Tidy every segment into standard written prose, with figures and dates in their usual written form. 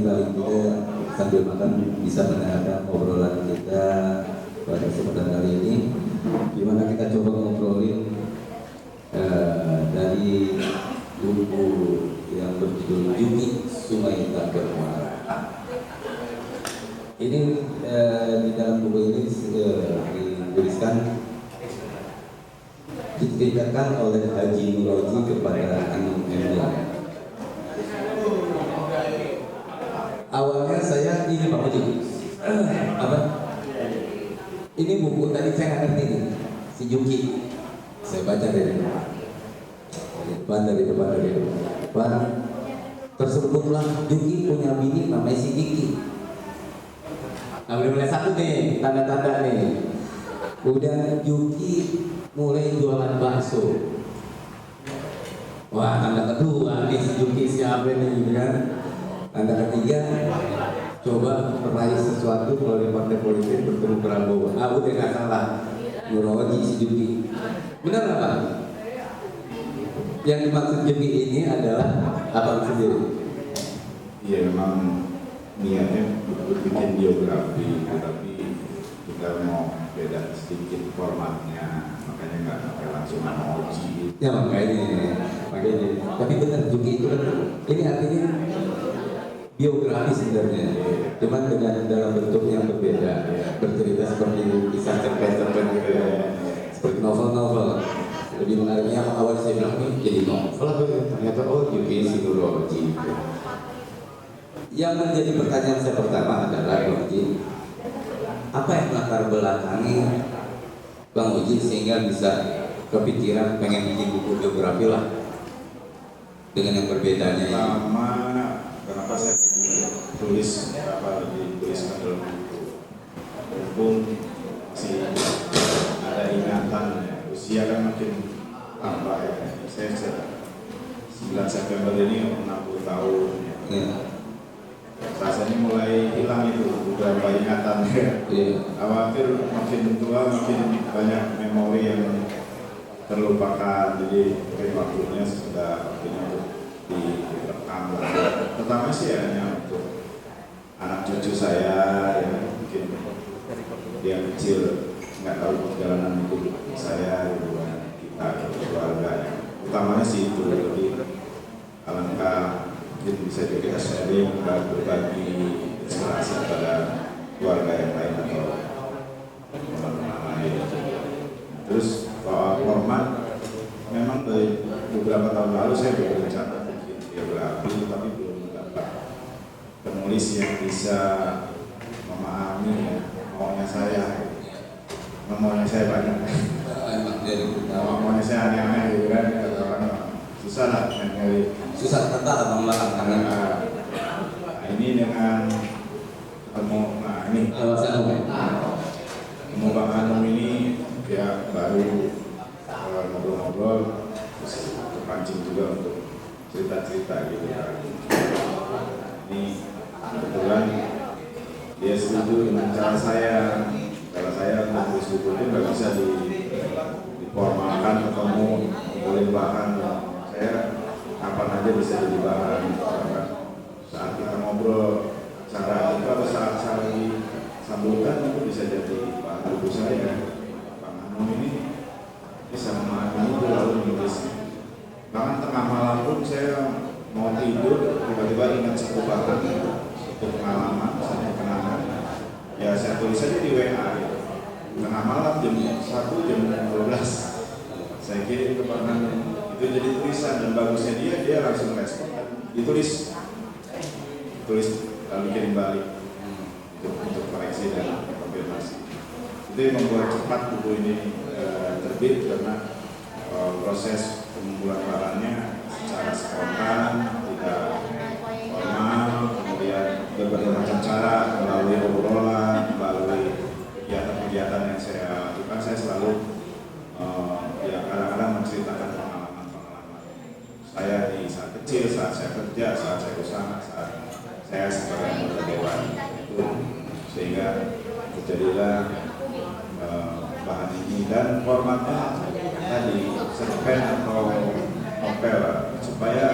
paling tidak sambil makan bisa mendengarkan obrolan kita pada kesempatan kali ini, gimana kita coba ngobrolin dari buku yang berjudul Yuki Sungai Tak Bermuara. Ini di dalam buku ini dituliskan, diceritakan oleh Haji Nuroji kepada Anung Emil. Awalnya saya ini Pak Haji, apa? Ini buku tadi saya nggak ngerti nih, si Yuki. Saya baca dari depan. Tersebutlah Yuki punya bini namanya si Kiki. Nah, udah mulai satu nih, tanda-tanda nih. Udah Yuki mulai jualan bakso. Wah, tanda kedua nih si Yuki siapa nih, kan? Tanda ketiga, coba meraih sesuatu melalui partai politik bertemu Prabowo. Udah nggak salah, Nuroji si Yuki. Benar apa? Yang dimaksud Yuki ini adalah abang sendiri. Iya, memang niatnya bikin biografi, tapi kita mau beda sedikit formatnya, makanya nggak pakai langsung nama Oji. Ya makanya. Tapi benar Yuki itu kan, ini artinya biografi sebenarnya, cuman dengan dalam bentuk yang berbeda, bercerita seperti kisah cerpen gitu, seperti novel-novel. Lebih menariknya awal saya bilang ini jadi novel, ternyata Yuki Nuroji. Yang menjadi pertanyaan saya pertama adalah Yuki, apa yang latar belakangi Bang Uji sehingga bisa kepikiran pengen bikin buku biografi lah dengan yang berbedanya ini? Pertama, kenapa saya tulis apa dituliskan dalam buku? Mumpung masih ada ingatan, ya. Usia kan makin tambah ya. Saya 9 September ini 60 tahun. Ya. Rasanya mulai hilang itu beberapa ingatan ya. Khawatir makin tua makin banyak memori yang terlupakan, jadi waktunya sudah waktunya untuk direkam. Pertama sih hanya untuk anak cucu saya yang mungkin dia kecil nggak tahu perjalanan hidup saya, kita keluarga. Utamanya sih itu, lebih alangkah mungkin bisa juga kita sharing, berbagi inspirasi kepada keluarga yang lain atau teman-teman lain. Terus soal format, memang dari beberapa tahun lalu saya berencana bikin biografi, tapi belum dapat penulis yang bisa memahami ya, maunya saya. Maunya saya banyak, maunya saya aneh-aneh gitu kan, susah lah nyari. Susah tentang abang belakang tangan. Nah, ini dengan ketemu, nah ini ketemu Bang Anung ini ya baru ngobrol-ngobrol, terus terpancing juga untuk cerita-cerita gitu kan. Ini kebetulan dia setuju dengan cara saya. Kalau saya menulis buku itu nggak bisa diformalkan, ketemu, boleh bahan. Saya kapan aja bisa jadi bahan. Saat kita ngobrol, cara kita atau saat saling sambutan itu bisa jadi bahan buku saya. Bang Anung ini bisa memahami itu lalu menulis. Bahkan tengah malam pun saya mau tidur, tiba-tiba ingat satu bahan, satu pengalaman, satu kenangan. Ya saya tulis saja di WA gitu. Tengah malam jam 1, jam 12 saya kirim ke Bang Anung. Itu jadi tulisan, dan bagusnya dia langsung respon, ditulis lalu kirim balik untuk koreksi dan konfirmasi. Itu yang membuat cepat buku ini terbit, karena proses pengumpulan barangnya secara spontan, tidak formal, kemudian berbagai macam cara, melalui obrolan, melalui kegiatan-kegiatan yang saya lakukan. Saya selalu ya kadang-kadang menceritakan pengalaman-pengalaman saya di saat kecil, saat saya kerja, saat saya usaha, saat saya sebagai anggota dewan itu, sehingga terjadilah bahan ini. Dan formatnya tadi cerpen atau novel, supaya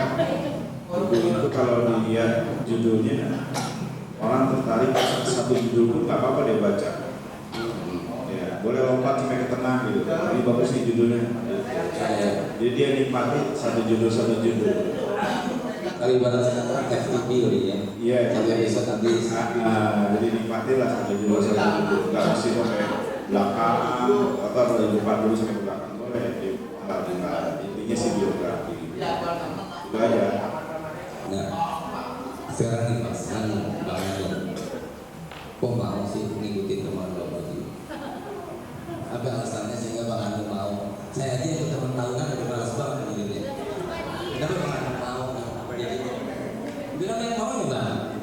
buku itu kalau dilihat judulnya orang tertarik satu judul pun nggak apa-apa dia baca. Ya, boleh lompat sampai ke tengah gitu. Ini bagus nih judulnya. Jadi dia nikmati satu judul. Kalau ibarat sekarang FTP kali ya. Iya. Satu episode nanti. Jadi nikmatilah satu judul. Nggak mesti sampai belakang atau dari depan dulu sampai ke belakang. Boleh. Nggak, intinya sih biografi. Itu aja. Nah, sekarang nih Mas, Bang Anton, kok mau sih ngikutin teman Bang Roji? Apa alasannya sehingga Bang Anton mau? Saya aja yang teman tahunan udah malas banget ngikutin. Kenapa Bang Anton mau? Bilang yang mau ya Bang?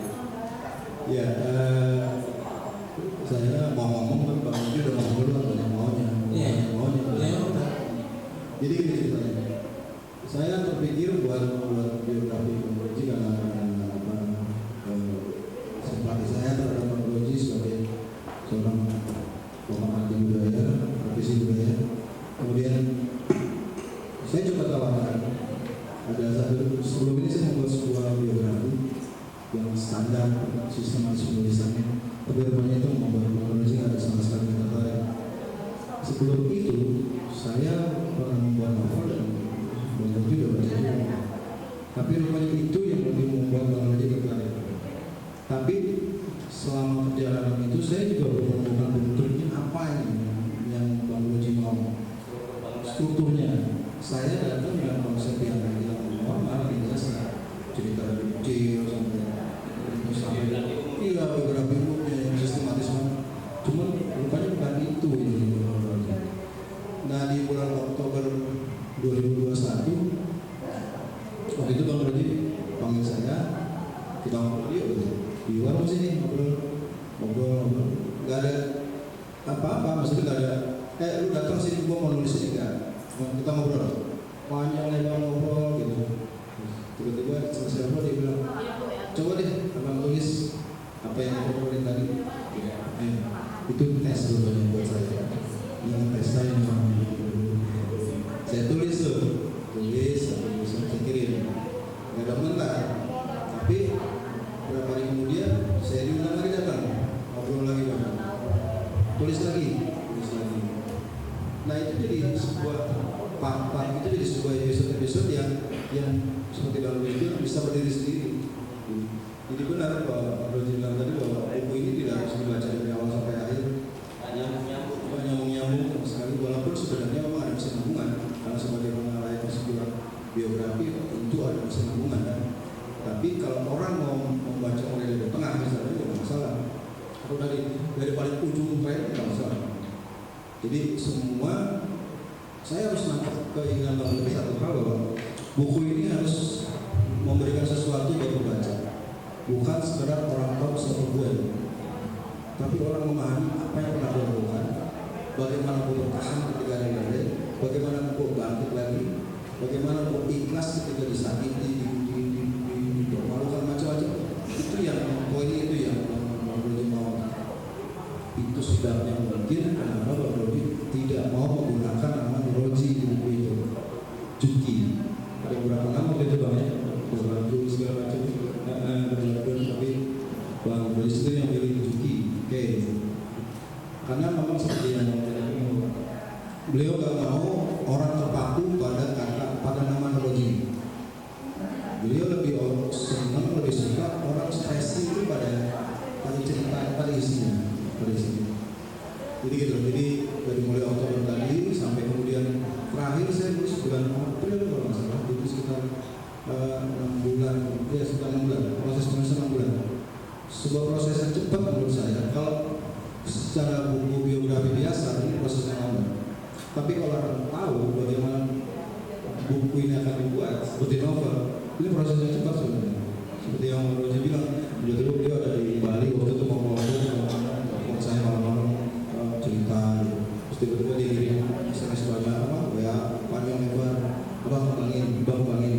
Ya, saya mau ngomong kan Bang Roji udah ngomong dulu banyak maunya. Iya. Maunya. Jadi gini ceritanya. Saya terpikir buat biografi Bang Roji karena simpati saya terhadap Bang Roji sebagai seorang pemerhati budaya, praktisi budaya. Kemudian saya coba tawarkan ada satu sebelum ini saya membuat sebuah biografi yang standar sistematis penulisannya, tapi rupanya itu membuat Bang Roji ada sama sekali yang tertarik. Sebelum itu saya pernah membuat novel dan Bang Roji udah baca juga. Tapi rupanya itu yang lebih membuat Bang Roji tertarik. Tapi selama perjalanan itu saya juga belum menemukan bentuknya apa yang Bang Roji mau. Strukturnya, saya datang dengan konsep yang normal, biasa, cerita dari kecil sampai iya biografi umumnya yang sistematis banget. Cuman rupanya bukan itu ini. Nah di bulan Oktober 2021 waktu itu Bang Roji panggil saya, kita ngobrol di warung sini, ngobrol nggak ada apa-apa, maksudnya nggak ada lu datang sini gua mau nulis ini nggak, kita ngobrol panjang lebar ngobrol gitu. Tiba-tiba selesai ngobrol dia bilang, coba deh abang tulis apa yang aku ngobrolin tadi. Itu tes dulu buat saya, yang tes saya tulis saya kirim, nggak ada bentar, tapi beberapa hari kemudian saya diundang lagi datang, ngobrol lagi Bang, tulis lagi. Nah itu jadi sebuah part itu jadi sebuah episode yang seperti dalam video bisa berdiri sendiri. Jadi benar Pak Roji bilang tadi bahwa buku ini tidak harus dibaca dari awal sampai akhir, nyambung sekali, walaupun sebenarnya memang ada kesinambungan karena sebagaimana layaknya sebuah biografi tentu ada kesinambungan kan. Tapi kalau orang mau membaca mulai dari tengah misalnya tidak masalah, atau dari paling ujung terakhir tidak masalah. Jadi semua saya harus nangkap keinginan Bang Roji satu hal, bahwa buku ini harus memberikan sesuatu bagi pembaca, bukan sekedar orang tahu siapa gue, tapi orang memahami apa yang pernah gue lakukan, bagaimana gue bertahan ketika ada badai, bagaimana gue bangkit lagi, bagaimana gue ikhlas ketika disakiti, dipermalukan macam-macam. Itu yang poin itu yang Bang Roji mau. Itu sebabnya mungkin kenapa Bang Roji tidak mau menggunakan nama Roji di buku itu. Juki. Ada beberapa nama itu Bang ya, Bang segala macam. Tapi Bang Roji itu yang pilih Juki. Oke. Karena memang seperti yang beliau gak mau orang terpaku pada nama Roji. Beliau lebih senang, lebih suka orang stresi itu pada cerita, pada isinya. Jadi gitu. Jadi dari mulai Oktober tadi sampai kemudian terakhir saya nulis bulan April kalau nggak salah, itu sekitar 6 bulan, ya sekitar 6 bulan. Proses penulisan 6 bulan. Sebuah proses yang cepat menurut saya. Kalau secara buku biografi biasa ini prosesnya lambat. Tapi kalau orang tahu bagaimana buku ini akan dibuat seperti novel, ini prosesnya cepat sebenarnya. Seperti yang Roji bilang, beliau ada di Bali waktu itu mau ngomong saya malam-malam cerita, terus tiba-tiba dia kirim SMS banyak WA panjang lebar, bang bangin.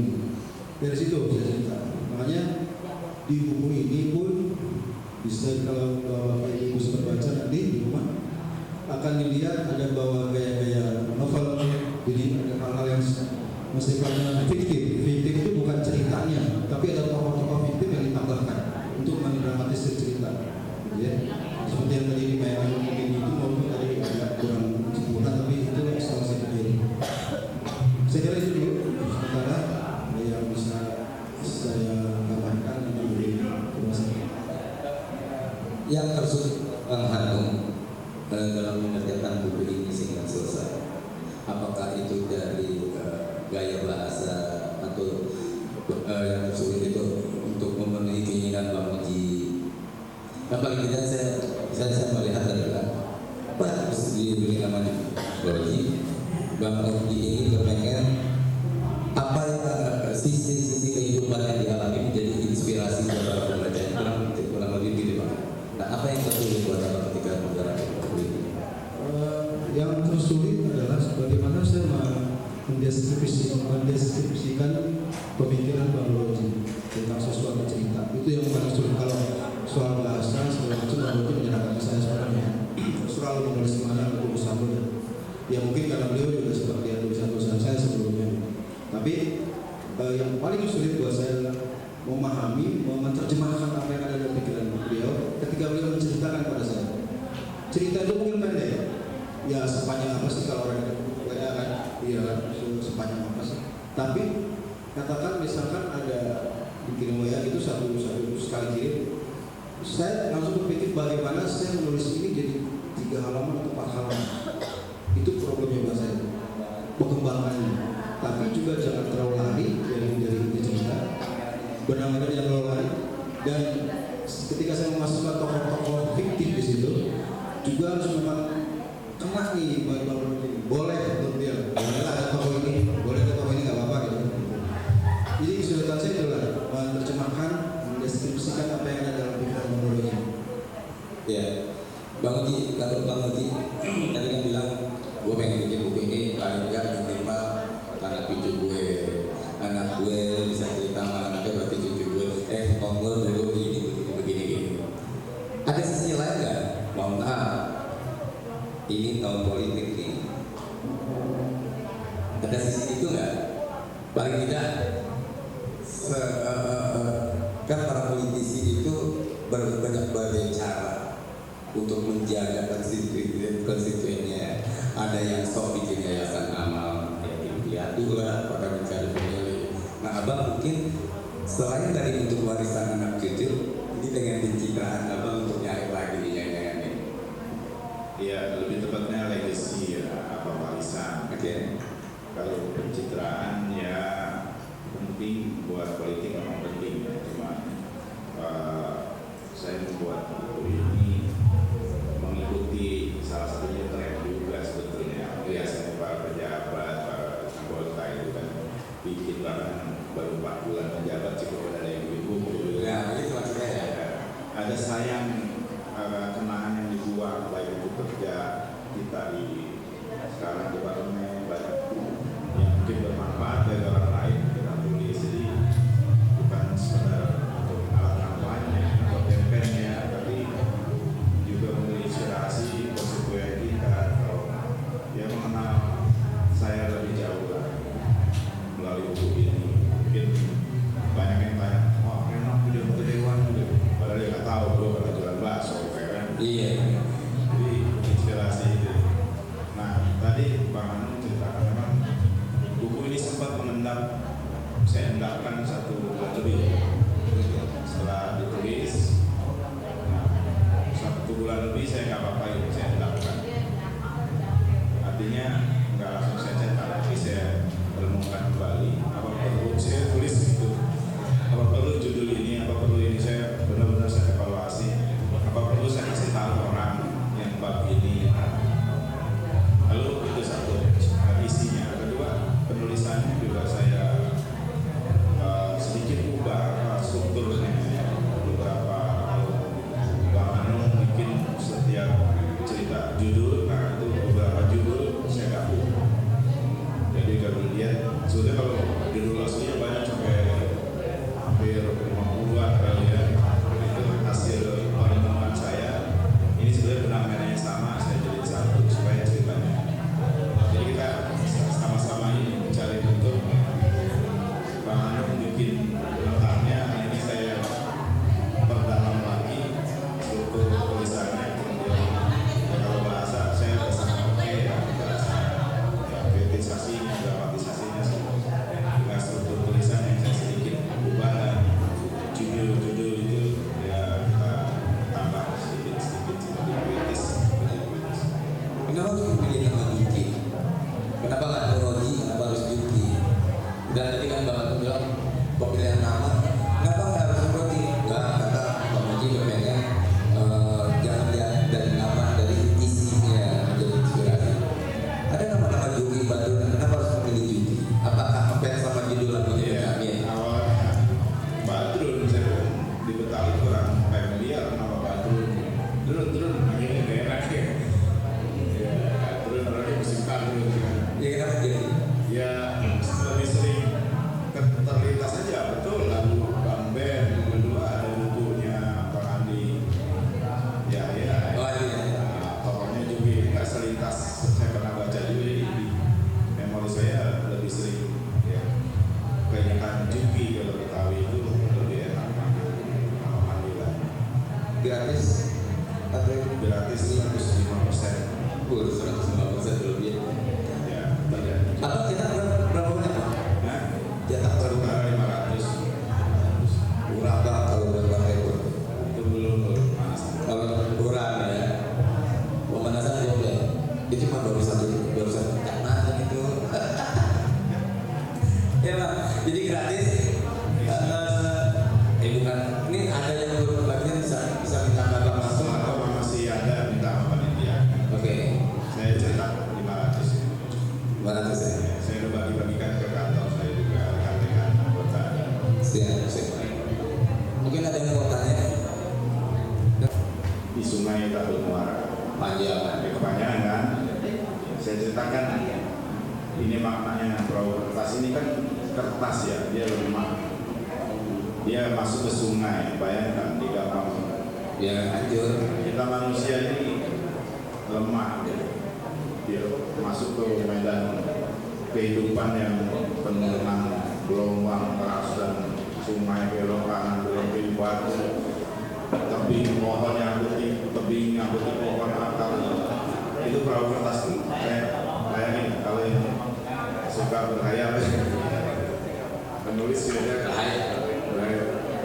Dari situ bisa cerita. Makanya di buku ini pun bisa kalau ibu sempat baca nanti di rumah akan dilihat ada bawa gaya-gaya novel. Jadi ada hal-hal yang sifatnya fiktif. Fiktif itu bukan ceritanya, tapi ada tokoh-tokoh fiktif yang ditambahkan untuk mendramatisir cerita. Gitu ya. Seperti yang tadi dimainkan mungkin itu maupun tadi agak kurang sempurna, tapi itu salah satu diri. Saya kira itu dulu sementara yang bisa saya gambarkan mengenai informasi. Yang tersulit Bang Hanung dalam mengerjakan buku ini sehingga selesai, apakah itu dari gaya bahasa atau yang tersulit itu untuk memenuhi keinginan Bang Oji? Yang paling tidak saya melihat adalah apa diberi namanya Bang Oji. Bang Oji ini kepengen apa yang sisi kehidupan yang dialami menjadi inspirasi buat para pembaca, kurang lebih gitu Bang. Nah, apa yang tersulit buat Abang ketika menggarap buku ini? Yang tersulit adalah bagaimana saya mendeskripsikan pemikiran Bang Oji tentang sesuatu cerita. Itu yang paling sulit. Kalau soal bahasa segala macam Bang Oji menyerahkan ke saya sebenarnya. Selalu menulis mana buku sampulnya. Ya mungkin karena beliau juga seperti yang tulisan-tulisan saya sebelumnya. Tapi yang paling sulit buat saya adalah memahami, menerjemahkan apa yang ada dalam pikiran beliau ketika beliau menceritakan kepada saya. Cerita itu mungkin pendek, ya sepanjang apa sih kalau orang WA kan, iya sepanjang apa sih. Tapi katakan misalkan ada dikirim WA itu satu sekali kirim, saya langsung berpikir bagaimana saya menulis ini jadi 3 halaman atau 4 halaman. Itu problemnya buat saya, pengembangannya. Tapi juga jangan terlalu lari dari inti cerita. Benar-benar yang lola, dan ketika saya memasukkan tokoh-tokoh fiktif di situ juga harus memang kena nih boleh untuk dia boleh ada tokoh ini, boleh ada tokoh ini nggak apa-apa gitu. Jadi kesulitan saya adalah menerjemahkan, mendeskripsikan apa yang ada dalam pikiran menurutnya. Ya, Bang Oji, kalau Bang Oji tadi kan bilang gue pengen bikin buku ini paling nggak minimal anak cucu gue, anak gue bisa cerita sama anaknya, berarti cucu gue tonggol dulu begini. Ada sisi lain nggak? Mohon maaf, ini tahun politik nih. Ada sisi itu nggak? Paling tidak kan para politisi itu berbagai cara untuk menjaga konstituennya. Ada yang sok bikin yayasan amal, diadu lah pada mencari pemilih. Nah, Abang mungkin selain tadi untuk warisan anak cucu, ini dengan pencitraan Abang untuk nyari lagi nyanyian ini. Iya, lebih tepatnya legacy ya, apa warisan. Oke. Kalau pencitraan ya penting buat politik memang penting ya. Cuma saya membuat buku ini mengikuti salah satunya tren juga sebetulnya. Biasanya para pejabat, para anggota itu kan bikin bahkan baru 4 bulan menjabat cukup ada yang bikin buku. Ya, itu maksudnya ya. Ada sayang kenangan yang dibuat baik itu kerja kita di sekarang di parlemen banyak yang mungkin bermanfaat bagi orang lain kita tulis, jadi bukan sekedar untuk alat kampanye atau campaign-nya, tapi juga menginspirasi konstituen kita atau ya mengenal saya lebih jauh lah melalui buku ini. Mungkin banyak yang tanya, wah enak video dewan gitu, padahal dia nggak tahu gue kalau jualan bakso kan. Iya. Jadi inspirasi itu. Nah tadi Bang Hanung ceritakan memang buku ini sempat mengendap, saya endapkan 1 bulan lebih setelah ditulis. Nah 1 bulan lebih saya nggak apa-apain, saya endapkan. Artinya nggak langsung saya cetak, tapi saya renungkan kembali apa perlu saya tulis itu, apa perlu judul ini, apa perlu ini, saya benar-benar saya evaluasi, apa perlu saya kasih tahu orang yang bab ini. Lalu itu satu isinya. Kedua, penulisannya juga saya sedikit ubah strukturnya. Beberapa Bang Hanung mungkin setiap cerita judul, nah itu beberapa judul saya gabung. Jadi kemudian sudah kalau judul aslinya banyak sampai hampir 50-an kali ya. Itu hasil perenungan saya. Ini sebenarnya benang merahnya sama, saya jadi satu supaya ceritanya. Jadi kita sama-sama ini mencari bentuk Kenapa harus memilih nama Juki? Kenapa nggak Roji? Kenapa harus Juki? Dan tadi kan Bang Anton bilang pemilihan nama, kenapa nggak harus Roji? Nggak, kata Bang Roji kepengen jangan lihat dari nama, dari isinya menjadi inspirasi. Ada nama-nama Juki Badrun, kenapa harus memilih Juki? Apakah ngefans sama judul lagunya? Amin. Awalnya Badrun, saya di Betawi kurang familiar nama Badrun. Turun begini gak enak ya. Ya, turun orangnya musim Badrun. Ya kenapa jadi? Ya, lebih sering terlintas aja, betul lagu Bang Ben. Yang kedua ada bukunya Bang Andi. Ya. Oh iya. Pokoknya juga nggak selintas. Saya pernah baca juga di memori saya lebih sering. Ya, kebanyakan Juki kalau Betawi itu lebih enak nama panggilan. Gratis? Atau Gratis 105%. 105% lebih. Ya, terjadi. Atau kita berapa banyak Pak? Nah, Cetak sekitar 500. murah banget kalau berapa ekor. Itu belum panas. Kalau kurang ya, pemanasan boleh. Itu cuma baru satu karena itu. Ya Pak, jadi gratis. Bukan. Ini ada yang belum lagi bisa minta kakak masuk atau? Kalau masih ada minta sama panitia. Oke, Saya cetak 500. 500 ya. Saya udah bagi-bagikan ke kantor saya juga rekan-rekan anggota. Siap. Mungkin ada yang mau tanya? Di Sungai Tahul Muara. Panjang. Ada kepanjangan kan? Saya ceritakan ini maknanya perahu kertas ini kan kertas ya, dia lemah. Dia masuk ke sungai, bayangkan di gampang. Ya hancur. Kita manusia ini lemah, dia masuk ke medan kehidupan yang penuh dengan gelombang keras dan sungai belok kanan belok kiri batu, tebing pohon yang putih, tebing yang putih pohon akar. Itu perahu kertas itu. Saya bayangin kalau yang suka berhayal, penulis sudah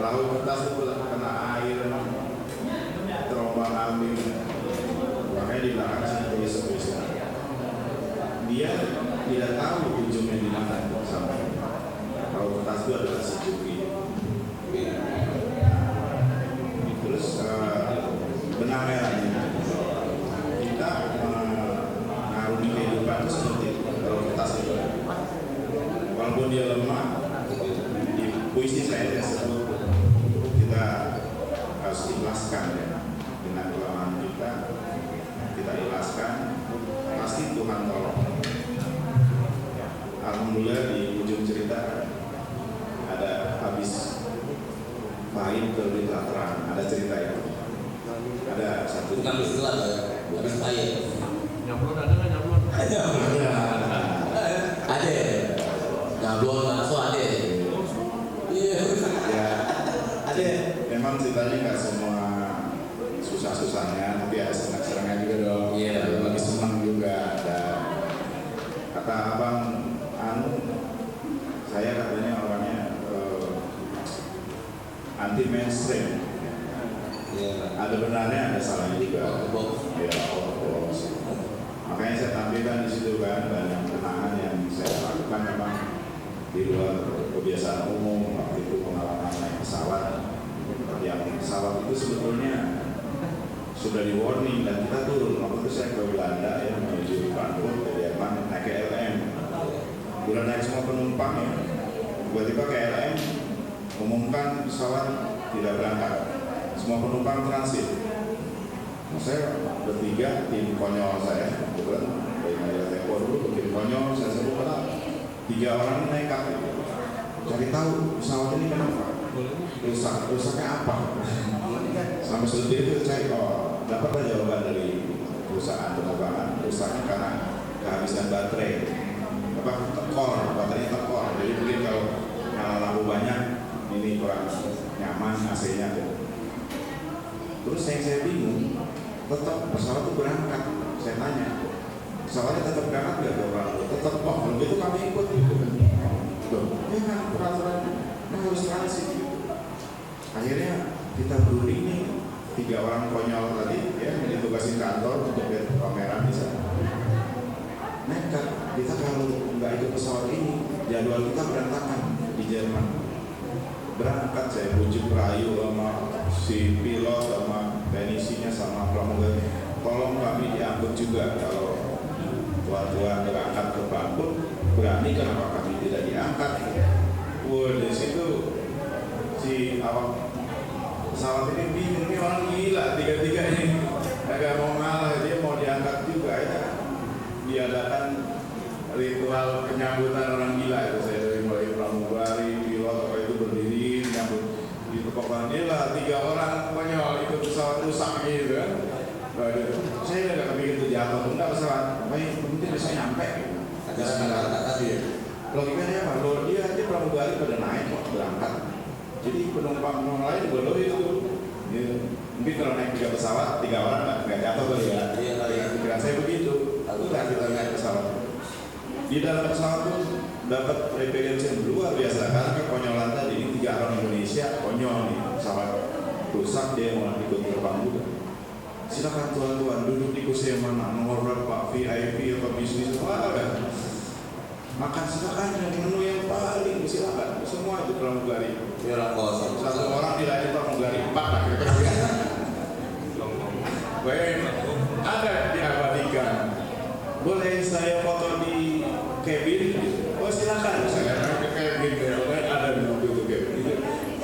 perahu kertas itu kena air, terombang ambing, makanya di belakang sini tulis. Dia tidak tahu ujungnya di mana sampai. Perahu kertas itu adalah si Juki. Terus benang merahnya kita mengarungi kehidupan itu seperti perahu kertas itu. Walaupun dia lemah, di puisi saya sebut kita harus ikhlaskan ya, dengan kelemahan kita ikhlaskan, pasti Tuhan tolong. Alhamdulillah di ujung cerita ada habis pahit terbit terang, ada cerita itu. Ada satu Bukan istilah ya, habis pahit. Nyablon ada nggak nyablon? Ada. Nyablon langsung ada. Iya. ya, ada. Memang ceritanya nggak semua susah-susahnya, tapi ada senang-senangnya juga dong. Iya. Lebih senang juga. Ada kata abang saya katanya orangnya anti mainstream. Iya. Ada benarnya, ada salahnya juga. Ya, makanya saya tampilkan di situ kan banyak kenangan yang saya lakukan memang di luar kebiasaan umum. Waktu itu pengalaman naik pesawat, yang pesawat itu sebetulnya sudah di warning dan kita turun. Waktu itu saya ke Belanda ya menuju Frankfurt ke Jerman naik KLM. Udah naik semua penumpang ya, tiba-tiba KLM umumkan pesawat tidak berangkat, semua penumpang transit. Nah, saya bertiga tim konyol saya, kebetulan dari majalah Tempo dulu tim konyol saya sebut kenal 3 orang nekat cari tahu pesawat ini kenapa rusaknya apa. Sampai sedetik itu saya dapatlah jawaban dari perusahaan penerbangan, rusaknya karena kehabisan baterai. Baterainya tekor. Jadi mungkin kalau nyala lampu banyak ini kurang nyaman AC-nya gitu. Terus yang saya bingung, tetap pesawat itu berangkat. Saya tanya, pesawatnya tetap berangkat nggak ke Frankfurt? Tetap, kalau gitu kami ikut gitu kan. Ya kan peraturannya harus transit gitu. Akhirnya kita berunding nih 3 orang konyol tadi ya yang ditugasin kantor untuk lihat pameran di sana. pesawat ini jadwal kita berantakan di Jerman. Berangkat saya bujuk rayu sama si pilot sama teknisinya sama pramugari, tolong kami diangkut juga. Kalau tuan-tuan berangkat ke Frankfurt berani, kenapa kami tidak diangkat? Wah, dari situ si awak pesawat ini bingung, ini orang gila tiga-tiganya, agak mau ngalah, dia mau diangkat juga ya. Diadakan ritual penyambutan orang gila itu. Saya dari mulai pramugari, pilot apa itu berdiri menyambut di tepokan ini lah, 3 orang konyol itu pesawat rusak gitu kan. Saya nggak kepikir itu jatuh, enggak pesawat, baik penting bisa nyampe. Ada kata-kata tadi ya. Logikanya apa? Lo dia aja pramugari pada naik kok berangkat. Jadi penumpang lain juga lo itu. Gitu. Mungkin kalau naik 3 pesawat, 3 orang nggak jatuh kali ya. Iya kali ya. Pikiran saya begitu. Aku nggak kita naik pesawat. Di dalam pesawat tuh dapat referensi yang luar biasa karena kekonyolan tadi ini 3 orang Indonesia konyol nih, pesawat rusak dia mau ikut terbang juga. Silakan tuan-tuan duduk di kursi yang mana, nomor berapa, VIP atau bisnis apa ada. Makan silakan yang menu yang paling silakan, semua itu pramugari. Biar kosong. 1 orang tidak ada pramugari 4 lah kira-kira. Baik, ada diabadikan. Boleh saya foto di cabin? Oh silakan, saya ke cabin ada di mobil itu cabin. Itu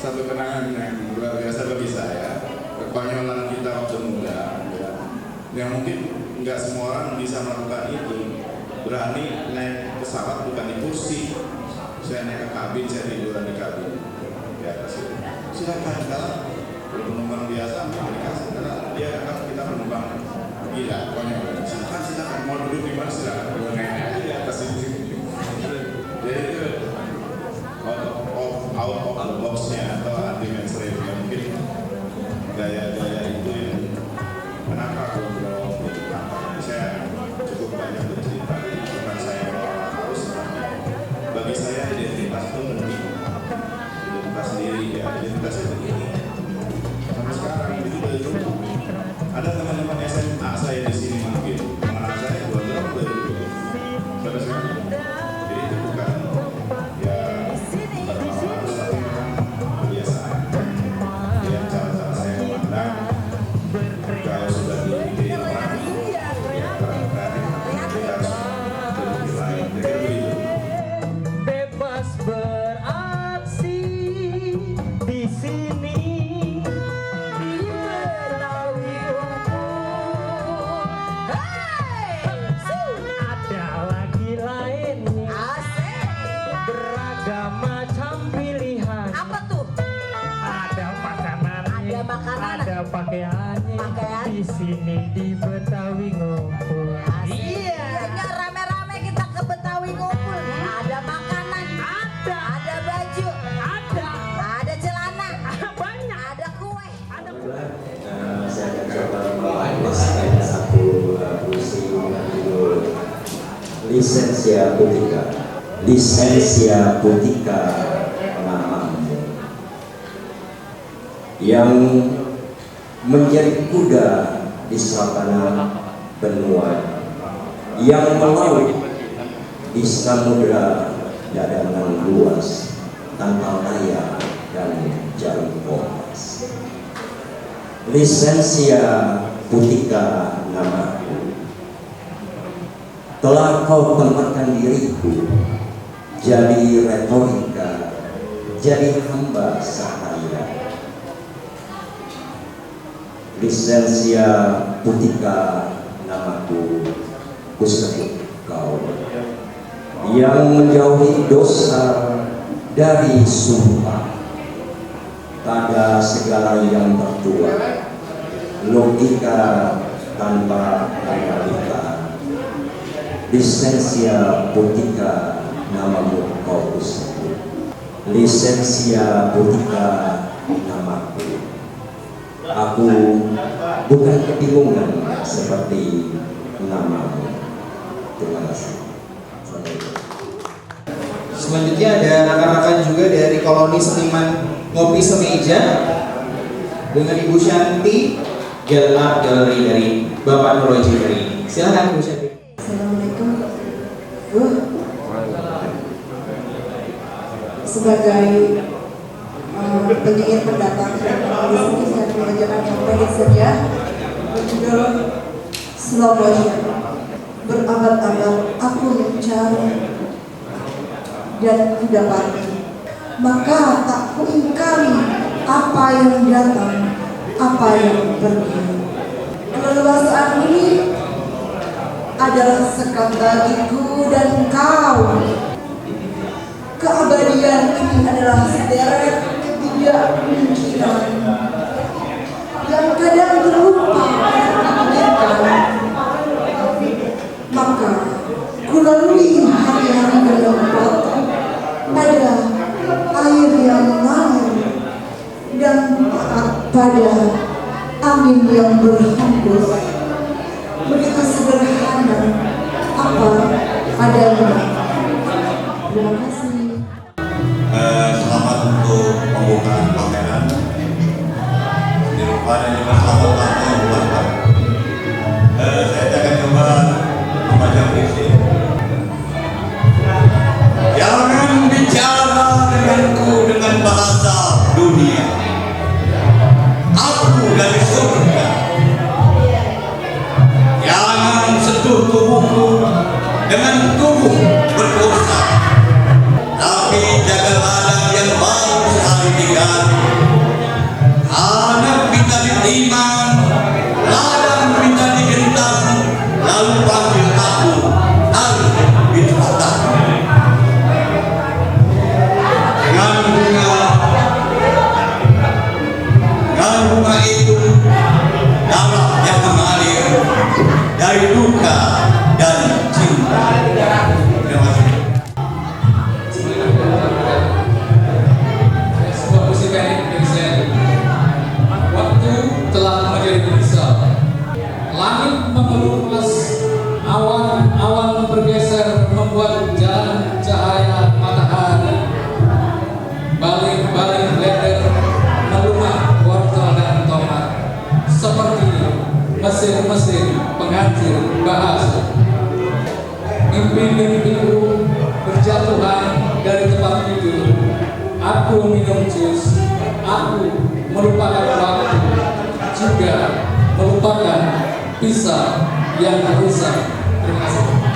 satu kenangan yang luar biasa bagi saya. Kekonyolan kita waktu muda, ya. Yang mungkin nggak semua orang bisa melakukan itu. Berani naik pesawat bukan di kursi, saya naik ke kabin, saya tiduran di kabin di atas itu. Silakan, kalau penumpang biasa mungkin dikasih, karena dia akan kita penumpang gila, konyol. Silakan mau duduk di mana silakan, naik aja di atas itu. Jadi itu out of the box-nya atau anti mainstream ya, mungkin gaya-gaya itu yang kenapa aku belum jadi pelanggan. Saya cukup banyak bercerita, bukan saya harus, bagi saya identitas itu penting, identitas diri ya, identitasnya begini. Sampai sekarang itu dari dulu. Ada teman-teman SMA saya di sini mungkin mengenal saya 2 tahun dari dulu. Sampai sekarang. Jadi itu bukan ya bermasalah, tapi memang kebiasaan. Ya cara-cara saya memandang kalau sudah dipilih orang ya berani dia harus lebih lain. Jadi begitu. Bebas beraksi di sini di Betawi Unggul. Ada lagi lainnya, beragam macam pilihan. Apa tuh? Ada makanannya, Ada makanan. ada pakaiannya. Pakaian. Di sini di Betawi ngumpul. Iya, rame-rame kita ke Betawi ngumpul. Ada makanan, ada baju, ada celana, Banyak. ada kue. Saya akan coba membahas ada satu puisi judul Lisensia Putika. Lisensia Putika namamu, yang menjadi kuda di savana benua, yang melaut di samudra dadangan luas tanpa layar dan jarum kompas. Lisensia Putika namaku, telah kau tempatkan diriku jadi retorika, jadi hamba sahaya. Lisensia Putika namaku, kusebut kau yang menjauhi dosa dari sumpah pada segala yang tertua, logika tanpa realita. Lisensia Putika namamu kau kusebut. Lisensia Putika namaku. Aku bukan kebingungan seperti namamu. Terima kasih. Selanjutnya ada rekan-rekan juga dari koloni seniman Ngopi Semeja dengan Ibu Shanti Art Gallery dari Bapak Nurul Jibri. Silakan Ibu Shanti. Assalamualaikum. sebagai penyair pendatang dan penulis dan mengerjakan yang pendek saja berjudul Slow Motion. Berabad-abad aku mencari dan kudapati, maka tak kuingkari apa yang datang, apa yang pergi. Keleluasaan ini adalah sekat bagiku dan kau. Keabadian ini adalah sederet ketidakmungkinan yang kadang terlupa dipikirkan. Maka kulalui hari-hari berlempat pada air yang mengalir dan taat pada angin yang berhembus. Begitu sederhana apa adanya. Terima kasih. Selamat untuk pembukaan pameran. Di depan ini bersama tamu buat saya akan coba membaca puisi. Jangan bicara denganku dengan bahasa dunia. Aku dari surga. Jangan sentuh tubuhku dengan tubuh berdosa. Tapi jaga ladang yang baru sekali digali. Anak minta ditimbang, ladang minta digentang, lalu panggil aku, harus ditata. Dengan bunga itu, darah yang mengalir dari duka dan cinta. Terima kasih. Sebuah puisi pendek dari saya. Waktu telah menjadi gelisah. Langit mengelupas, awan-awan bergeser membuat jalan cahaya matahari. Baling-baling letter melumah wortel dan tomat, seperti mesin-mesin penghancur bahasa. Mimpi-mimpiku berjatuhan dari tempat tidur. Aku minum jus, aku melupakan waktu, juga melupakan pisah yang rusak. Terima kasih.